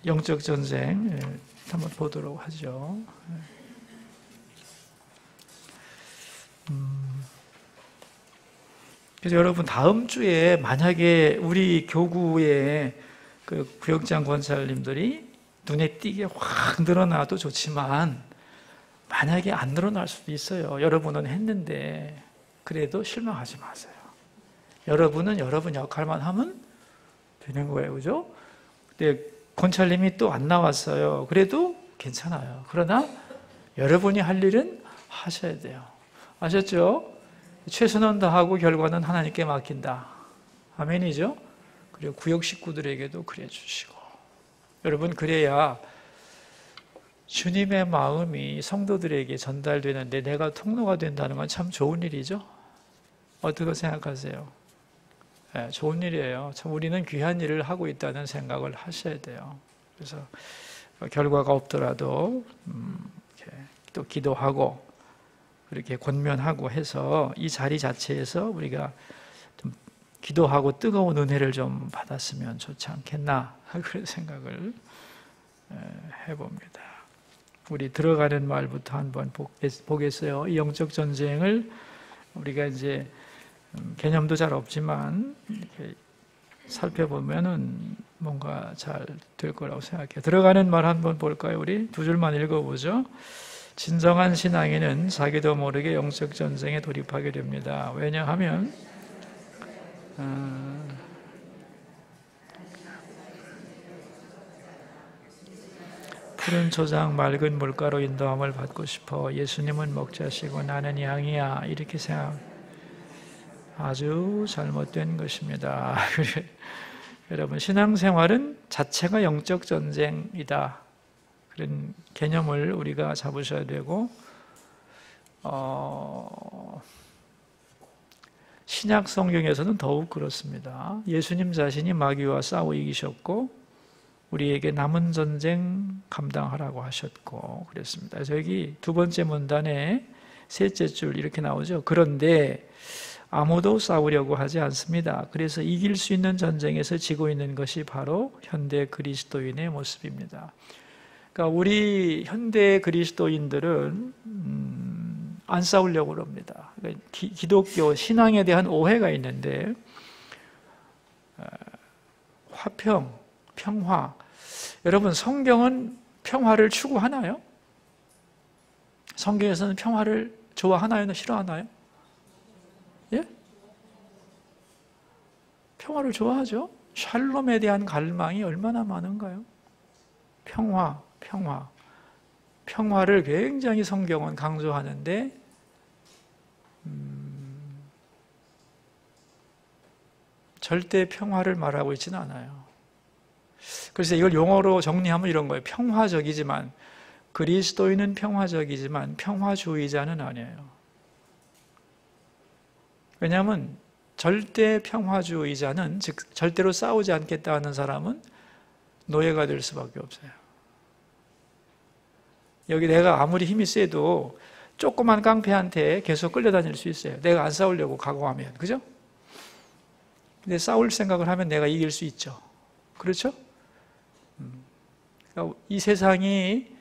영적 전쟁 한번 보도록 하죠. 그래서 여러분 다음 주에 만약에 우리 교구의 그 구역장 권사님들이 눈에 띄게 확 늘어나도 좋지만 만약에 안 늘어날 수도 있어요. 여러분은 했는데 그래도 실망하지 마세요. 여러분은 여러분 역할만 하면 되는 거예요. 그죠? 근데 권찰님이 또 안 나왔어요. 그래도 괜찮아요. 그러나 여러분이 할 일은 하셔야 돼요. 아셨죠? 최선은 다하고 결과는 하나님께 맡긴다. 아멘이죠? 그리고 구역 식구들에게도 그래 주시고. 여러분 그래야 주님의 마음이 성도들에게 전달되는데 내가 통로가 된다는 건 참 좋은 일이죠? 어떻게 생각하세요? 네, 좋은 일이에요. 참 우리는 귀한 일을 하고 있다는 생각을 하셔야 돼요. 그래서 결과가 없더라도 또 기도하고 그렇게 권면하고 해서 이 자리 자체에서 우리가 좀 기도하고 뜨거운 은혜를 좀 받았으면 좋지 않겠나 그런 생각을 해봅니다. 우리 들어가는 말부터 한번 보겠어요. 이 영적 전쟁을 우리가 이제 개념도 잘 없지만 이렇게 살펴보면은 뭔가 잘 될 거라고 생각해요. 들어가는 말 한번 볼까요? 우리 두 줄만 읽어보죠. 진정한 신앙인은 자기도 모르게 영적 전쟁에 돌입하게 됩니다. 왜냐하면 푸른 초장 맑은 물가로 인도함을 받고 싶어 예수님은 목자시고 나는 양이야 이렇게 생각 아주 잘못된 것입니다. 여러분 신앙생활은 자체가 영적 전쟁이다. 그런 개념을 우리가 잡으셔야 되고 신약 성경에서는 더욱 그렇습니다. 예수님 자신이 마귀와 싸워 이기셨고 우리에게 남은 전쟁 감당하라고 하셨고 그랬습니다. 그래서 여기 두 번째 문단에 셋째 줄 이렇게 나오죠. 그런데 아무도 싸우려고 하지 않습니다. 그래서 이길 수 있는 전쟁에서 지고 있는 것이 바로 현대 그리스도인의 모습입니다. 그러니까 우리 현대 그리스도인들은 안 싸우려고 합니다. 그러니까 기독교 신앙에 대한 오해가 있는데 화평, 평화. 여러분 성경은 평화를 추구하나요? 성경에서는 평화를 좋아하나요? 싫어하나요? 예? 평화를 좋아하죠. 샬롬에 대한 갈망이 얼마나 많은가요? 평화를 굉장히 성경은 강조하는데 절대 평화를 말하고 있지는 않아요. 그래서 이걸 용어로 정리하면 이런 거예요. 평화적이지만 그리스도인은 평화적이지만 평화주의자는 아니에요. 왜냐하면 절대 평화주의자는 즉 절대로 싸우지 않겠다 하는 사람은 노예가 될 수밖에 없어요. 여기 내가 아무리 힘이 세도 조그만 깡패한테 계속 끌려다닐 수 있어요. 내가 안 싸우려고 각오하면. 그죠? 근데 싸울 생각을 하면 내가 이길 수 있죠. 그렇죠? 그러니까 이 세상이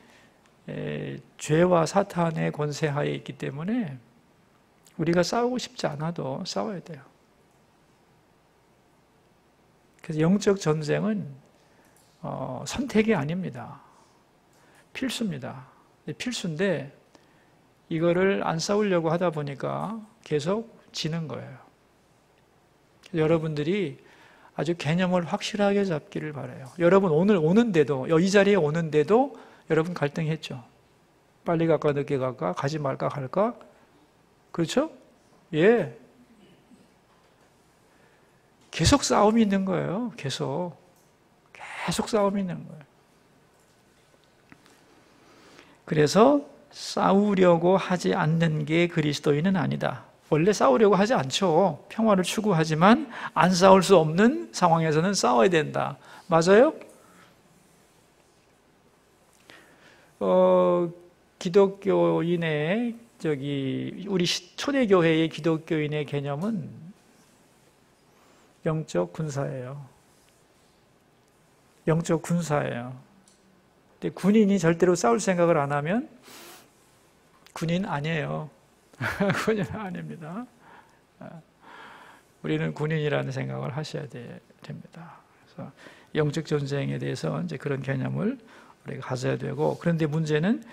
죄와 사탄의 권세하에 있기 때문에 우리가 싸우고 싶지 않아도 싸워야 돼요. 그래서 영적 전쟁은 선택이 아닙니다. 필수입니다. 필수인데 이거를 안 싸우려고 하다 보니까 계속 지는 거예요. 여러분들이 아주 개념을 확실하게 잡기를 바라요. 여러분 오늘 오는데도 이 자리에 오는데도 여러분 갈등했죠. 빨리 갈까 늦게 갈까 가지 말까 갈까 그렇죠? 예. 계속 싸움이 있는 거예요. 계속 싸움이 있는 거예요. 그래서 싸우려고 하지 않는 게 그리스도인은 아니다. 원래 싸우려고 하지 않죠. 평화를 추구하지만 안 싸울 수 없는 상황에서는 싸워야 된다. 맞아요? 기독교인의 우리 초대교회의 기독교인의 개념은 영적 군사예요. 영적 군사예요. 근데 군인이 절대로 싸울 생각을 안 하면 군인 아니에요. 군인 아닙니다. 우리는 군인이라는 생각을 하셔야 됩니다. 그래서 영적 전쟁에 대해서 이제 그런 개념을 우리가 가져야 되고, 그런데 문제는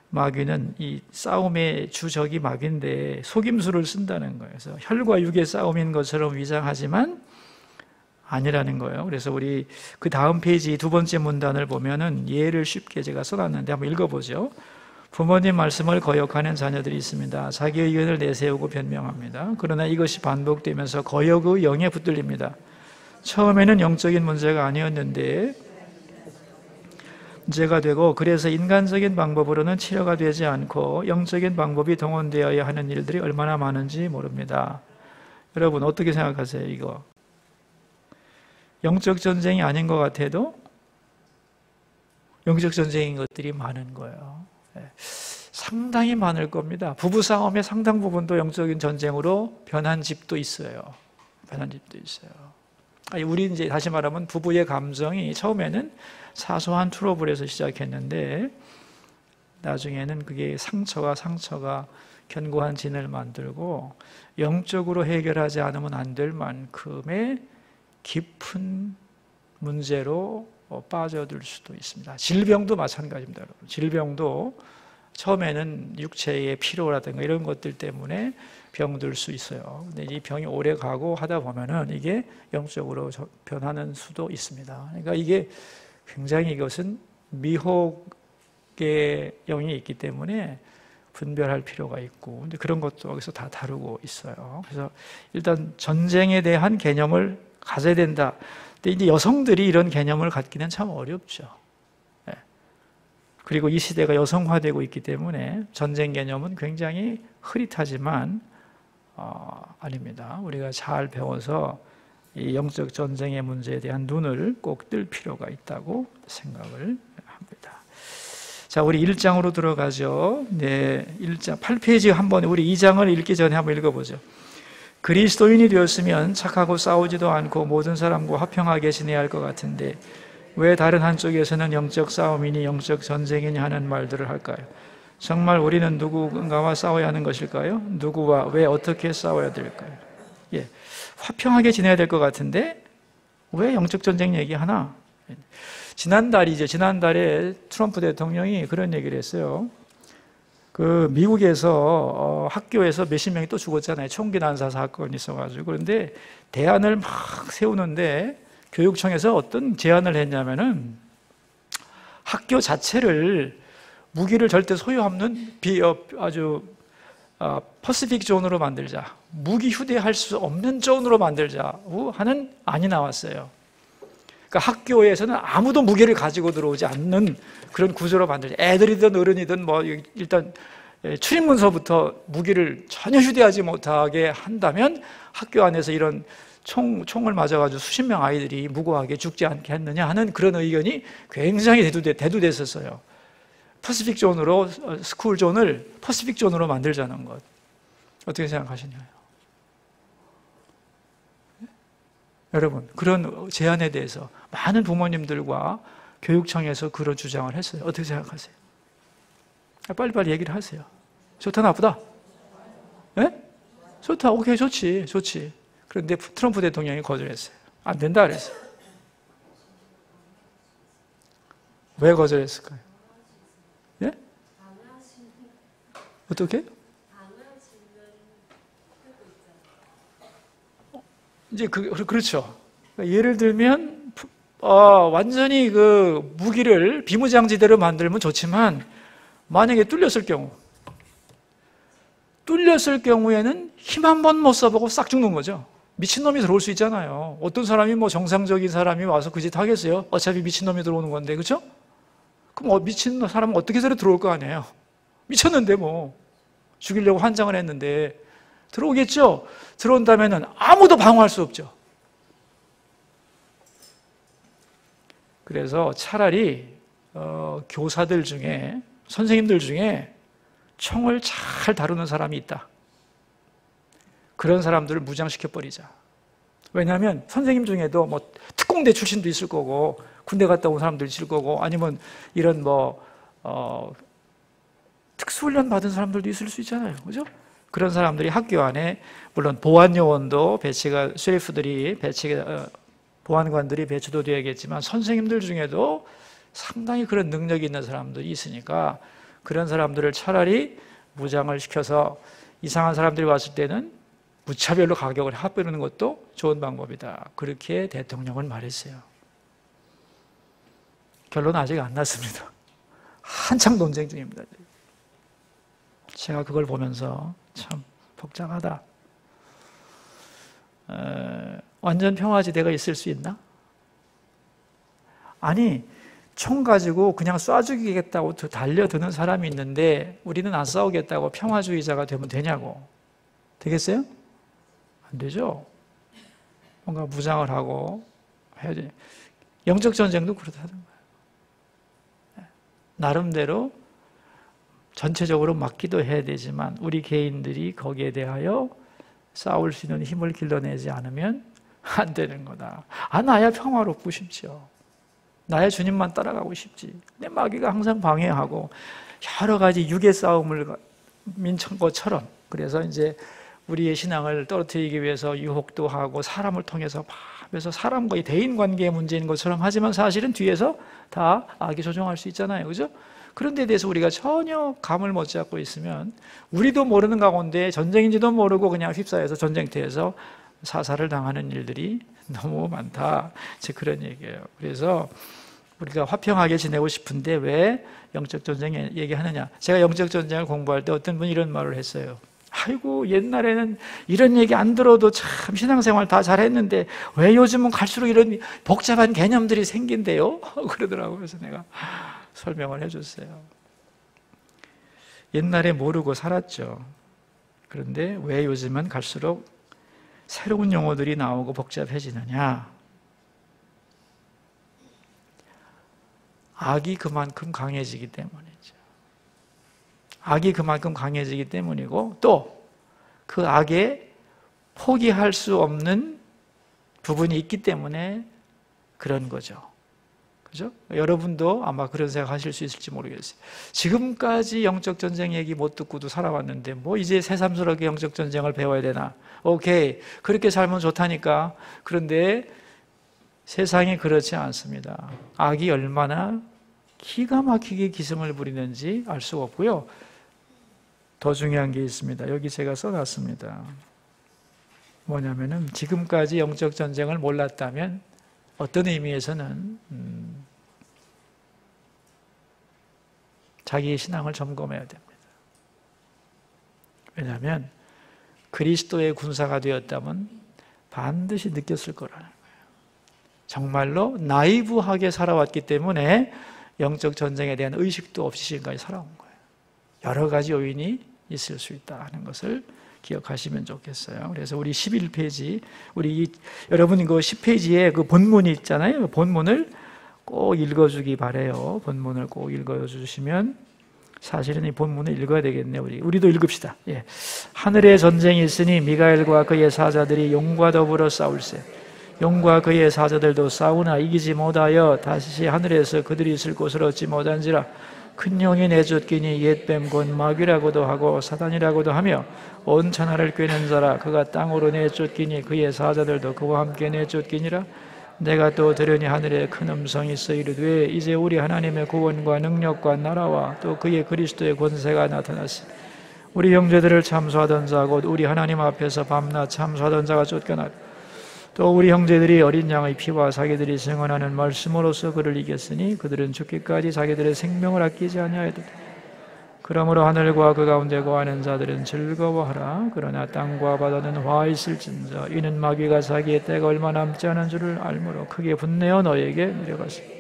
마귀는 이 싸움의 주적이 마귀인데 속임수를 쓴다는 거예요. 그래서 혈과 육의 싸움인 것처럼 위장하지만 아니라는 거예요. 그래서 우리 그 다음 페이지 두 번째 문단을 보면은 예를 쉽게 제가 써놨는데 한번 읽어보죠. 부모님 말씀을 거역하는 자녀들이 있습니다. 자기 의견을 내세우고 변명합니다. 그러나 이것이 반복되면서 거역의 영에 붙들립니다. 처음에는 영적인 문제가 아니었는데 문제가 되고, 그래서 인간적인 방법으로는 치료가 되지 않고 영적인 방법이 동원되어야 하는 일들이 얼마나 많은지 모릅니다. 여러분 어떻게 생각하세요? 이거 영적 전쟁이 아닌 것 같아도 영적 전쟁인 것들이 많은 거예요. 상당히 많을 겁니다. 부부싸움의 상당 부분도 영적인 전쟁으로 변한 집도 있어요. 변한 집도 있어요. 우리 이제 다시 말하면 부부의 감정이 처음에는 사소한 트러블에서 시작했는데 나중에는 그게 상처가 견고한 진을 만들고 영적으로 해결하지 않으면 안 될 만큼의 깊은 문제로 빠져들 수도 있습니다. 질병도 마찬가지입니다. 여러분. 질병도 처음에는 육체의 피로라든가 이런 것들 때문에 병들 수 있어요. 근데 이 병이 오래 가고 하다 보면은 이게 영적으로 변하는 수도 있습니다. 그러니까 이게 굉장히 이것은 미혹의 영이 있기 때문에 분별할 필요가 있고, 근데 그런 것도 여기서 다 다루고 있어요. 그래서 일단 전쟁에 대한 개념을 가져야 된다. 근데 이제 여성들이 이런 개념을 갖기는 참 어렵죠. 그리고 이 시대가 여성화되고 있기 때문에 전쟁 개념은 굉장히 흐릿하지만 아닙니다. 우리가 잘 배워서 이 영적 전쟁의 문제에 대한 눈을 꼭 뜰 필요가 있다고 생각을 합니다. 자, 우리 1장으로 들어가죠. 네, 1장 8페이지 한번 우리 2장을 읽기 전에 한번 읽어보죠. 그리스도인이 되었으면 착하고 싸우지도 않고 모든 사람과 화평하게 지내야 할 것 같은데 왜 다른 한쪽에서는 영적 싸움이니 영적 전쟁이니 하는 말들을 할까요? 정말 우리는 누군가와 싸워야 하는 것일까요? 누구와 왜 어떻게 싸워야 될까요? 예, 화평하게 지내야 될 것 같은데 왜 영적 전쟁 얘기하나? 지난달에 트럼프 대통령이 그런 얘기를 했어요. 그 미국에서 학교에서 몇십 명이 또 죽었잖아요. 총기 난사 사건이 있어가지고. 그런데 대안을 막 세우는데 교육청에서 어떤 제안을 했냐면은 학교 자체를 무기를 절대 소유 없는 아주 퍼시픽 존으로 만들자, 무기 휴대할 수 없는 존으로 만들자 하는 안이 나왔어요. 그러니까 학교에서는 아무도 무기를 가지고 들어오지 않는 그런 구조로 만들자. 애들이든 어른이든 뭐 일단 출입문서부터 무기를 전혀 휴대하지 못하게 한다면 학교 안에서 이런 총을 맞아가지고 수십 명 아이들이 무고하게 죽지 않겠느냐 하는 그런 의견이 굉장히 대두됐었어요. 퍼시픽 존으로, 스쿨 존을 퍼시픽 존으로 만들자는 것. 어떻게 생각하시나요? 여러분, 그런 제안에 대해서 많은 부모님들과 교육청에서 그런 주장을 했어요. 어떻게 생각하세요? 빨리빨리 얘기를 하세요. 좋다, 나쁘다? 예? 좋다, 오케이, 좋지. 그런데 트럼프 대통령이 거절했어요. 안 된다 그랬어요. 왜 거절했을까요? 예? 어떻게? 이제 그렇죠. 예를 들면 완전히 그 무기를 비무장지대로 만들면 좋지만 만약에 뚫렸을 경우에는 힘 한 번 못 써보고 싹 죽는 거죠. 미친놈이 들어올 수 있잖아요. 어떤 사람이 뭐 정상적인 사람이 와서 그 짓 하겠어요? 어차피 미친놈이 들어오는 건데, 그렇죠? 그럼 미친 사람은 어떻게 해서 들어올 거 아니에요? 미쳤는데 뭐 죽이려고 환장을 했는데 들어오겠죠? 들어온다면 아무도 방어할 수 없죠. 그래서 차라리 교사들 중에, 선생님들 중에 총을 잘 다루는 사람이 있다. 그런 사람들을 무장시켜버리자. 왜냐하면 선생님 중에도 뭐 특공대 출신도 있을 거고 군대 갔다 온 사람도 있을 거고, 아니면 이런 특수훈련 받은 사람들도 있을 수 있잖아요. 그죠? 그런 사람들이 학교 안에, 물론 보안요원도 배치가, 셰리프들이 보안관들이 배치도 되어야겠지만, 선생님들 중에도 상당히 그런 능력이 있는 사람들이 있으니까, 그런 사람들을 차라리 무장을 시켜서 이상한 사람들이 왔을 때는 무차별로 가격을 합해놓는 것도 좋은 방법이다. 그렇게 대통령은 말했어요. 결론 아직 안 났습니다. 한창 논쟁 중입니다. 제가 그걸 보면서 참 복잡하다. 완전 평화지대가 있을 수 있나? 아니, 총 가지고 그냥 쏴 죽이겠다고 달려드는 사람이 있는데 우리는 안 싸우겠다고 평화주의자가 되면 되냐고. 되겠어요? 안 되죠. 뭔가 무장을 하고 해야 돼. 영적 전쟁도 그렇다는 거예요. 나름대로 전체적으로 막기도 해야 되지만 우리 개인들이 거기에 대하여 싸울 수 있는 힘을 길러내지 않으면 안 되는 거다. 나야 평화롭고 싶죠. 나의 주님만 따라가고 싶지. 내 마귀가 항상 방해하고 여러 가지 육의 싸움을 민천 것처럼, 그래서 이제 우리의 신앙을 떨어뜨리기 위해서 유혹도 하고 사람을 통해서 하면서 사람과의 대인관계의 문제인 것처럼 하지만 사실은 뒤에서 다 악이 조종할 수 있잖아요. 그죠? 그런 데 대해서 우리가 전혀 감을 못 잡고 있으면 우리도 모르는 가운데 전쟁인지도 모르고 그냥 휩싸여서 전쟁터에서 사살을 당하는 일들이 너무 많다. 제 그런 얘기예요. 그래서 우리가 화평하게 지내고 싶은데 왜 영적 전쟁 얘기하느냐. 제가 영적 전쟁을 공부할 때 어떤 분이 이런 말을 했어요. 아이고, 옛날에는 이런 얘기 안 들어도 참 신앙생활 다 잘했는데 왜 요즘은 갈수록 이런 복잡한 개념들이 생긴대요? 그러더라고요. 그래서 내가 설명을 해줬어요. 옛날에 모르고 살았죠. 그런데 왜 요즘은 갈수록 새로운 용어들이 나오고 복잡해지느냐? 악이 그만큼 강해지기 때문이죠. 악이 그만큼 강해지기 때문이고, 또 그 악에 포기할 수 없는 부분이 있기 때문에 그런 거죠. 그죠? 여러분도 아마 그런 생각 하실 수 있을지 모르겠어요. 지금까지 영적 전쟁 얘기 못 듣고도 살아왔는데 뭐 이제 새삼스럽게 영적 전쟁을 배워야 되나? 오케이, 그렇게 살면 좋다니까. 그런데 세상이 그렇지 않습니다. 악이 얼마나 기가 막히게 기승을 부리는지 알 수가 없고요. 더 중요한 게 있습니다. 여기 제가 써놨습니다. 뭐냐면은 지금까지 영적 전쟁을 몰랐다면 어떤 의미에서는 자기의 신앙을 점검해야 됩니다. 왜냐하면 그리스도의 군사가 되었다면 반드시 느꼈을 거라는 거예요. 정말로 나이브하게 살아왔기 때문에 영적 전쟁에 대한 의식도 없이 지금까지 살아온 거예요. 여러 가지 요인이 있을 수 있다 하는 것을 기억하시면 좋겠어요. 그래서 우리 11페이지, 여러분 그 10페이지에 그 본문이 있잖아요. 그 본문을 꼭 읽어주기 바래요. 본문을 꼭 읽어주시면, 사실은 이 본문을 읽어야 되겠네요. 우리도 읽읍시다. 예. 하늘에 전쟁이 있으니 미가엘과 그의 사자들이 용과 더불어 싸울세. 용과 그의 사자들도 싸우나 이기지 못하여 다시 하늘에서 그들이 있을 곳을 얻지 못한지라. 큰 용이 내쫓기니 옛뱀 곧 마귀라고도 하고 사단이라고도 하며 온 천하를 꿰는 자라. 그가 땅으로 내쫓기니 그의 사자들도 그와 함께 내쫓기니라. 내가 또 들으니 하늘에 큰 음성이 있어 이르되 이제 우리 하나님의 구원과 능력과 나라와 또 그의 그리스도의 권세가 나타났으니 우리 형제들을 참소하던 자 곧 우리 하나님 앞에서 밤낮 참소하던 자가 쫓겨났고 또 우리 형제들이 어린 양의 피와 자기들이 증언하는 말씀으로서 그를 이겼으니 그들은 죽기까지 자기들의 생명을 아끼지 아니하였다. 그러므로 하늘과 그 가운데 거하는 자들은 즐거워하라. 그러나 땅과 바다는 화 있을진저 이는 마귀가 자기의 때가 얼마 남지 않은 줄을 알므로 크게 분내어 너에게 내려갔습니다.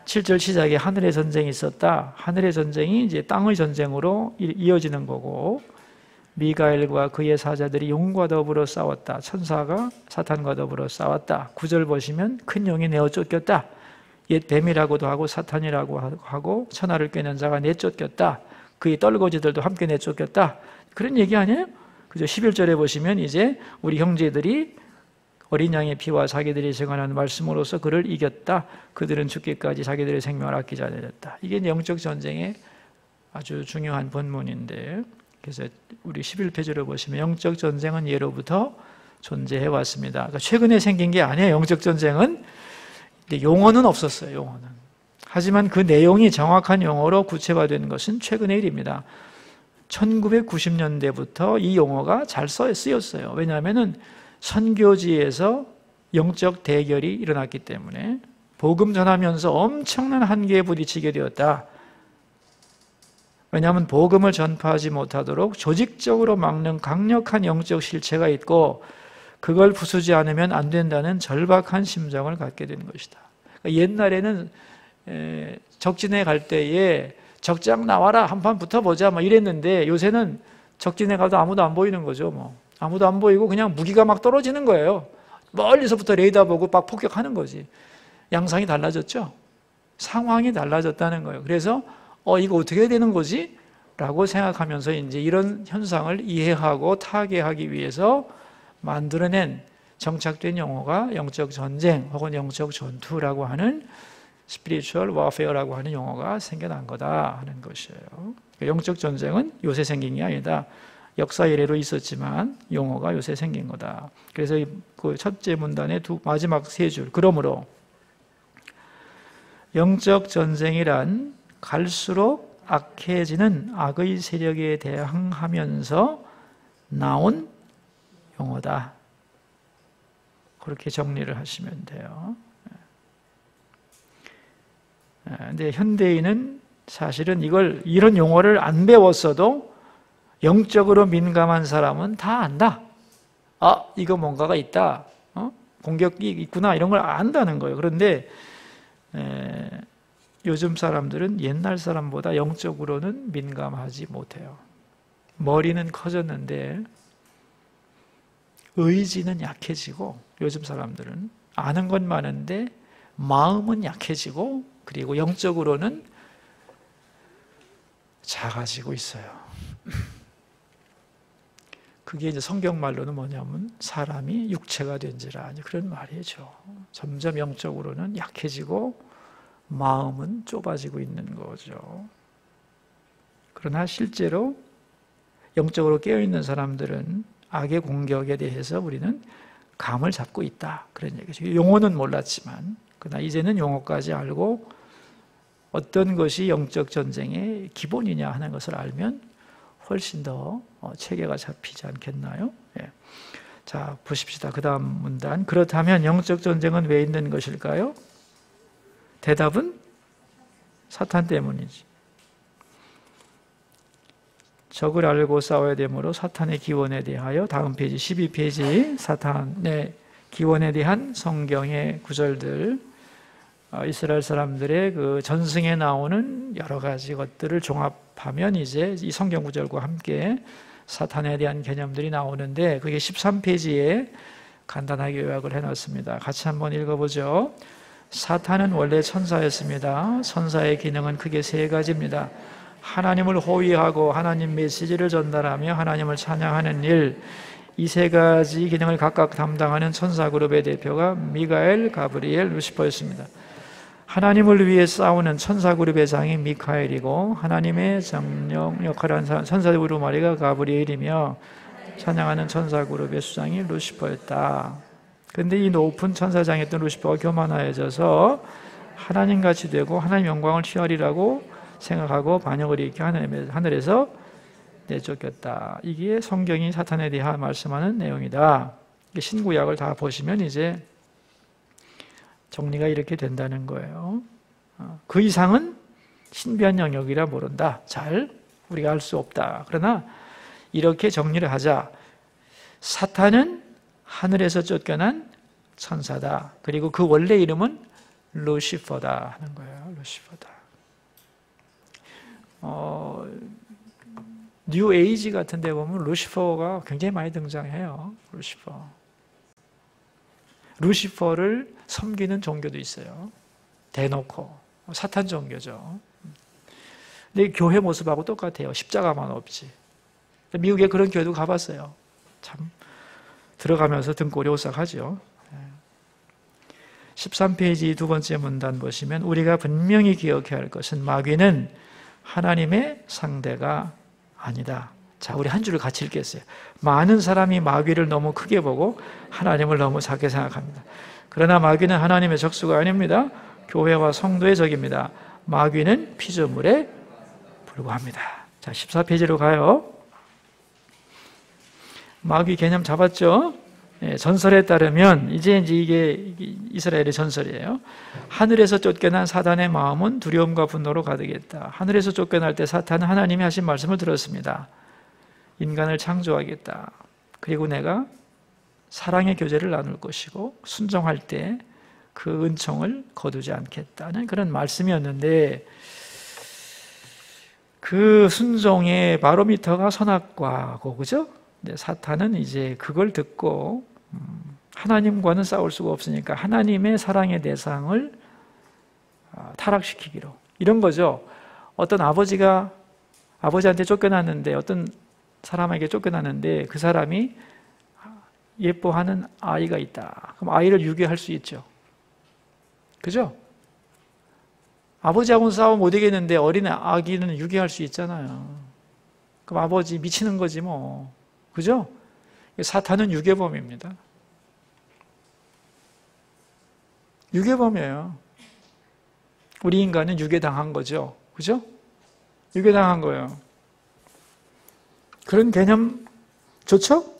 7절 시작에 하늘의 전쟁이 있었다. 하늘의 전쟁이 이제 땅의 전쟁으로 이어지는 거고, 미가엘과 그의 사자들이 용과 더불어 싸웠다. 천사가 사탄과 더불어 싸웠다. 9절 보시면 큰 용이 내어 쫓겼다. 옛 뱀이라고도 하고 사탄이라고 하고 천하를 꿰는 자가 내쫓겼다. 그의 떨거지들도 함께 내쫓겼다. 그런 얘기 아니에요? 그죠? 11절에 보시면 이제 우리 형제들이 어린 양의 피와 자기들이 증언한 말씀으로서 그를 이겼다. 그들은 죽기까지 자기들의 생명을 아끼지 않았다. 이게 영적 전쟁의 아주 중요한 본문인데, 그래서 우리 11페이지를 보시면 영적 전쟁은 예로부터 존재해 왔습니다. 그러니까 최근에 생긴 게 아니에요. 영적 전쟁은. 근데 용어는 없었어요. 용어는. 하지만 그 내용이 정확한 용어로 구체화된 것은 최근의 일입니다. 1990년대부터 이 용어가 잘 쓰였어요. 왜냐하면 선교지에서 영적 대결이 일어났기 때문에 복음 전하면서 엄청난 한계에 부딪히게 되었다. 왜냐하면 복음을 전파하지 못하도록 조직적으로 막는 강력한 영적 실체가 있고 그걸 부수지 않으면 안 된다는 절박한 심정을 갖게 된 것이다. 그러니까 옛날에는 적진에 갈 때에 적장 나와라 한판 붙어보자 막 이랬는데 요새는 적진에 가도 아무도 안 보이는 거죠. 뭐 아무도 안 보이고 그냥 무기가 막 떨어지는 거예요. 멀리서부터 레이더 보고 막 폭격하는 거지. 양상이 달라졌죠. 상황이 달라졌다는 거예요. 그래서 이거 어떻게 해야 되는 거지? 라고 생각하면서 이제 이런 현상을 이해하고 타개하기 위해서 만들어낸 정착된 용어가 영적 전쟁 혹은 영적 전투라고 하는 spiritual warfare라고 하는 용어가 생겨난 거다 하는 것이에요. 영적 전쟁은 요새 생긴 게 아니다. 역사 이래로 있었지만 용어가 요새 생긴 거다. 그래서 그 첫째 문단의 마지막 세 줄. 그러므로 영적 전쟁이란 갈수록 악해지는 악의 세력에 대항하면서 나온 용어다. 그렇게 정리를 하시면 돼요. 근데 현대인은 사실은 이런 용어를 안 배웠어도 영적으로 민감한 사람은 다 안다. 이거 뭔가가 있다. 공격이 있구나. 이런 걸 안다는 거예요. 그런데 요즘 사람들은 옛날 사람보다 영적으로는 민감하지 못해요. 머리는 커졌는데 의지는 약해지고 요즘 사람들은 아는 건 많은데 마음은 약해지고 그리고 영적으로는 작아지고 있어요. 그게 이제 성경말로는 뭐냐면 사람이 육체가 된지라 그런 말이죠. 점점 영적으로는 약해지고 마음은 좁아지고 있는 거죠. 그러나 실제로 영적으로 깨어있는 사람들은 악의 공격에 대해서 우리는 감을 잡고 있다. 그런 얘기죠. 용어는 몰랐지만 그러나 이제는 용어까지 알고 어떤 것이 영적 전쟁의 기본이냐 하는 것을 알면 훨씬 더 체계가 잡히지 않겠나요? 예. 자, 보십시다. 그 다음 문단. 그렇다면 영적 전쟁은 왜 있는 것일까요? 대답은 사탄 때문이지. 적을 알고 싸워야 되므로 사탄의 기원에 대하여 다음 페이지 12페이지 사탄의 기원에 대한 성경의 구절들 이스라엘 사람들의 그 전승에 나오는 여러 가지 것들을 종합하면 이제 이 성경 구절과 함께 사탄에 대한 개념들이 나오는데 그게 13페이지에 간단하게 요약을 해놨습니다. 같이 한번 읽어보죠. 사탄은 원래 천사였습니다. 천사의 기능은 크게 세 가지입니다. 하나님을 호위하고 하나님 메시지를 전달하며 하나님을 찬양하는 일, 이 세 가지 기능을 각각 담당하는 천사 그룹의 대표가 미가엘, 가브리엘, 루시퍼였습니다. 하나님을 위해 싸우는 천사 그룹의 장이 미카엘이고 하나님의 정령 역할을 하는 천사 그룹 머리가 가브리엘이며 찬양하는 천사 그룹의 수장이 루시퍼였다. 그런데 이 높은 천사장이었던 루시퍼가 교만하여져서 하나님같이 되고 하나님 영광을 취하리라고 생각하고 반역을 일으켜 하늘에서 내쫓겼다. 이게 성경이 사탄에 대해 말씀하는 내용이다. 신구약을 다 보시면 이제 정리가 이렇게 된다는 거예요. 그 이상은 신비한 영역이라 모른다. 잘 우리가 알 수 없다. 그러나 이렇게 정리를 하자. 사탄은 하늘에서 쫓겨난 천사다. 그리고 그 원래 이름은 루시퍼다 하는 거예요. 루시퍼다. 뉴 에이지 같은 데 보면 루시퍼가 굉장히 많이 등장해요. 루시퍼를 섬기는 종교도 있어요. 대놓고. 사탄 종교죠. 근데 교회 모습하고 똑같아요. 십자가만 없지. 미국에 그런 교회도 가봤어요. 참 들어가면서 등골이 오싹하죠. 13페이지 두 번째 문단 보시면 우리가 분명히 기억해야 할 것은 마귀는 하나님의 상대가 아니다. 자, 우리 한 줄을 같이 읽겠어요. 많은 사람이 마귀를 너무 크게 보고 하나님을 너무 작게 생각합니다. 그러나 마귀는 하나님의 적수가 아닙니다. 교회와 성도의 적입니다. 마귀는 피조물에 불과합니다. 자, 14페이지로 가요. 마귀 개념 잡았죠? 전설에 따르면 이제 이게 이스라엘의 전설이에요. 하늘에서 쫓겨난 사단의 마음은 두려움과 분노로 가득했다. 하늘에서 쫓겨날 때 사탄은 하나님이 하신 말씀을 들었습니다. 인간을 창조하겠다. 그리고 내가 사랑의 교제를 나눌 것이고 순종할 때 그 은총을 거두지 않겠다는 그런 말씀이었는데, 그 순종의 바로미터가 선악과고, 그죠? 근데 사탄은 이제 그걸 듣고 하나님과는 싸울 수가 없으니까 하나님의 사랑의 대상을 타락시키기로, 이런 거죠. 어떤 아버지한테 쫓겨났는데, 어떤 사람에게 쫓겨났는데 그 사람이 예뻐하는 아이가 있다. 그럼 아이를 유괴할 수 있죠. 그죠? 아버지하고는 싸움 못 이기는데 어린 아기는 유괴할 수 있잖아요. 그럼 아버지 미치는 거지 뭐. 그죠? 사탄은 유괴범입니다. 유괴범이에요. 우리 인간은 유괴당한 거죠. 그죠? 유괴당한 거예요. 그런 개념 좋죠?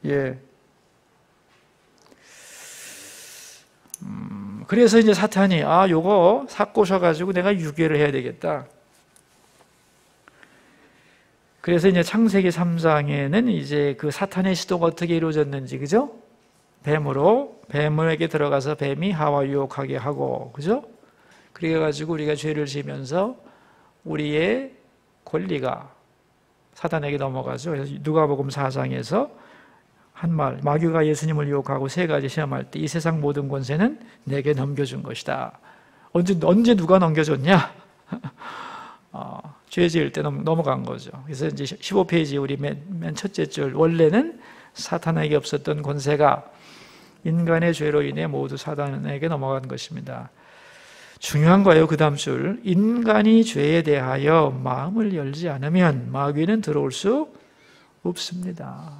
예. 그래서 이제 사탄이 요거 삭 꼬셔가지고 내가 유괴를 해야 되겠다. 그래서 이제 창세기 3장에는 이제 그 사탄의 시도가 어떻게 이루어졌는지, 그죠? 뱀에게 들어가서 뱀이 하와 유혹하게 하고, 그죠? 그래가지고 우리가 죄를 지으면서 우리의 권리가 사탄에게 넘어가죠. 그래서 누가복음 4장에서 한 말, 마귀가 예수님을 유혹하고 세 가지 시험할 때 이 세상 모든 권세는 내게 넘겨준 것이다. 언제 누가 넘겨줬냐? 죄 지을 때 넘어간 거죠. 그래서 이제 15페이지 우리 맨 첫째 줄, 원래는 사탄에게 없었던 권세가 인간의 죄로 인해 모두 사탄에게 넘어간 것입니다. 중요한 거예요. 그 다음 줄, 인간이 죄에 대하여 마음을 열지 않으면 마귀는 들어올 수 없습니다.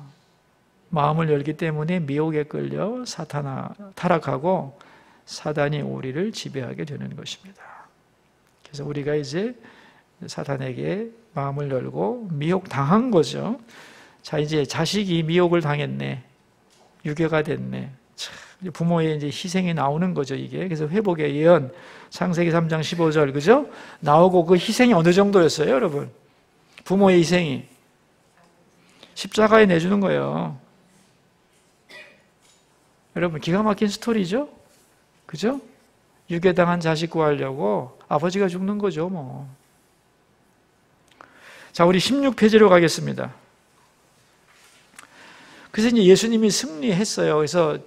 마음을 열기 때문에 미혹에 끌려 타락하고 사단이 우리를 지배하게 되는 것입니다. 그래서 우리가 이제 사탄에게 마음을 열고 미혹 당한 거죠. 자, 이제 자식이 미혹을 당했네. 유괴가 됐네. 참, 부모의 이제 희생이 나오는 거죠, 이게. 그래서 회복의 예언, 창세기 3장 15절, 그죠? 나오고 그 희생이 어느 정도였어요, 여러분? 부모의 희생이. 십자가에 내주는 거예요. 여러분, 기가 막힌 스토리죠? 그죠? 유괴당한 자식 구하려고 아버지가 죽는 거죠, 뭐. 자, 우리 16페이지로 가겠습니다. 그래서 이제 예수님이 승리했어요. 그래서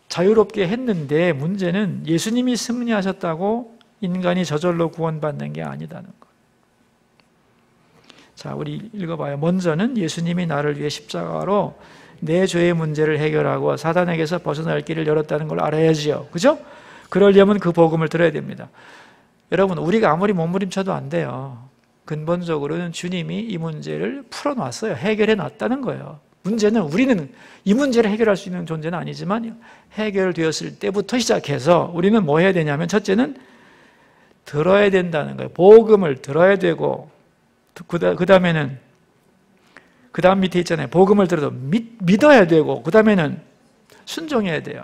자유롭게 했는데 문제는 예수님이 승리하셨다고 인간이 저절로 구원받는 게 아니다는 거. 자, 우리 읽어봐요. 먼저는 예수님이 나를 위해 십자가로 내 죄의 문제를 해결하고 사단에게서 벗어날 길을 열었다는 걸 알아야지요. 그죠? 그러려면 그 복음을 들어야 됩니다. 여러분, 우리가 아무리 몸부림쳐도 안 돼요. 근본적으로는 주님이 이 문제를 풀어놨어요. 해결해 놨다는 거예요. 문제는 우리는 이 문제를 해결할 수 있는 존재는 아니지만 해결되었을 때부터 시작해서 우리는 뭐 해야 되냐면, 첫째는 들어야 된다는 거예요. 복음을 들어야 되고, 그 다음 밑에 있잖아요. 복음을 들어도 믿어야 되고, 그 다음에는 순종해야 돼요.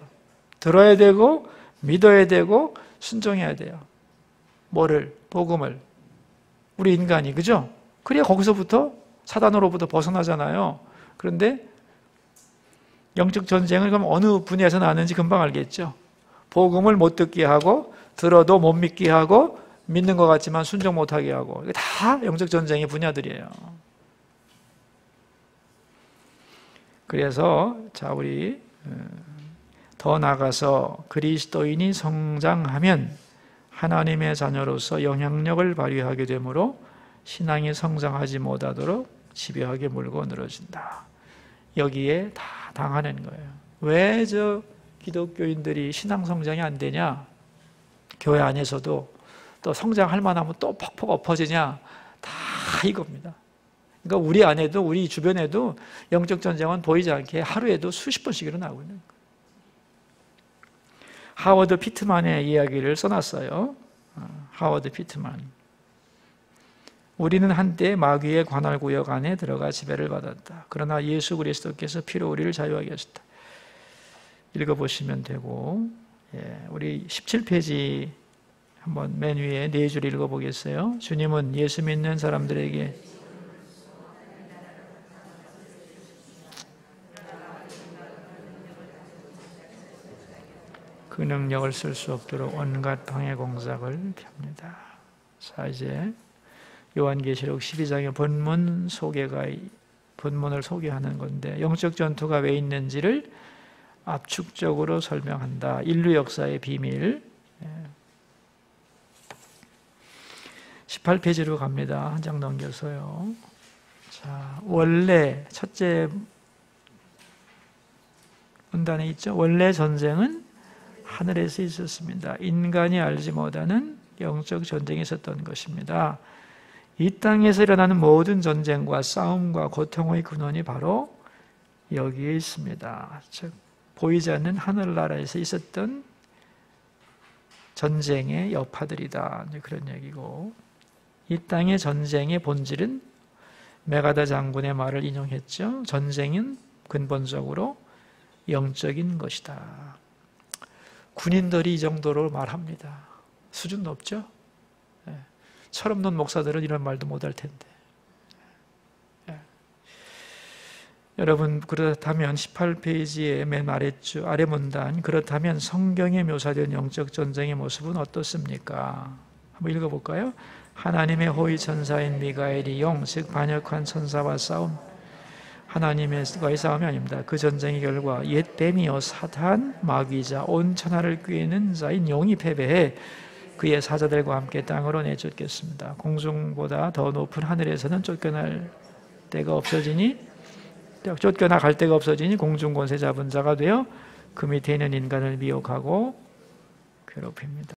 들어야 되고, 믿어야 되고, 순종해야 돼요. 뭐를? 복음을. 우리 인간이, 그죠? 그래야 거기서부터 사단으로부터 벗어나잖아요. 그런데 영적 전쟁을 그럼 어느 분야에서 나는지 금방 알겠죠? 복음을 못 듣게 하고, 들어도 못 믿게 하고, 믿는 것 같지만 순종 못하게 하고, 이게 다 영적 전쟁의 분야들이에요. 그래서 자, 우리 더 나아가서 그리스도인이 성장하면 하나님의 자녀로서 영향력을 발휘하게 되므로 신앙이 성장하지 못하도록 집요하게 물고 늘어진다. 여기에 다 당하는 거예요. 왜 저 기독교인들이 신앙 성장이 안 되냐? 교회 안에서도 또 성장할 만하면 또 퍽퍽 엎어지냐? 다 이겁니다. 그러니까 우리 안에도 우리 주변에도 영적 전쟁은 보이지 않게 하루에도 수십 번씩 일어나고 있는 거예요. 하워드 피트만의 이야기를 써놨어요. 하워드 피트만. 우리는 한때 마귀의 관할구역 안에 들어가 지배를 받았다. 그러나 예수 그리스도께서 피로 우리를 자유하게 하셨다. 읽어보시면 되고, 우리 17페이지 한번 맨 위에 4줄 읽어보겠어요. 주님은 예수 믿는 사람들에게 그 능력을 쓸 수 없도록 온갖 방해 공작을 펴니다. 자, 이제 요한계시록 12장의 본문을 소개하는 건데, 영적 전투가 왜 있는지를 압축적으로 설명한다. 인류 역사의 비밀. 18페이지로 갑니다. 한 장 넘겨서요. 자, 원래 첫째 문단에 있죠. 원래 전쟁은 하늘에서 있었습니다. 인간이 알지 못하는 영적 전쟁이 있었던 것입니다. 이 땅에서 일어나는 모든 전쟁과 싸움과 고통의 근원이 바로 여기에 있습니다. 즉 보이지 않는 하늘나라에서 있었던 전쟁의 여파들이다. 그런 얘기고, 이 땅의 전쟁의 본질은 메가다 장군의 말을 인용했죠. 전쟁은 근본적으로 영적인 것이다. 군인들이 이 정도로 말합니다. 수준 높죠? 철없는 목사들은 이런 말도 못할 텐데. 여러분, 그렇다면 18페이지의 맨 아래줄, 아래 문단, 그렇다면 성경에 묘사된 영적 전쟁의 모습은 어떻습니까? 한번 읽어볼까요? 하나님의 호위 천사인 미가엘이 영, 즉 반역한 천사와 싸움, 하나님과의 싸움이 아닙니다. 그 전쟁의 결과 옛 뱀이요 사탄, 마귀자, 온 천하를 꾀는 자인 영이 패배해 그의 사자들과 함께 땅으로 내쫓겠습니다. 공중보다 더 높은 하늘에서는 쫓겨나갈 데가 없어지니 공중 권세 잡은 자가 되어 그 밑에 있는 인간을 미혹하고 괴롭힙니다.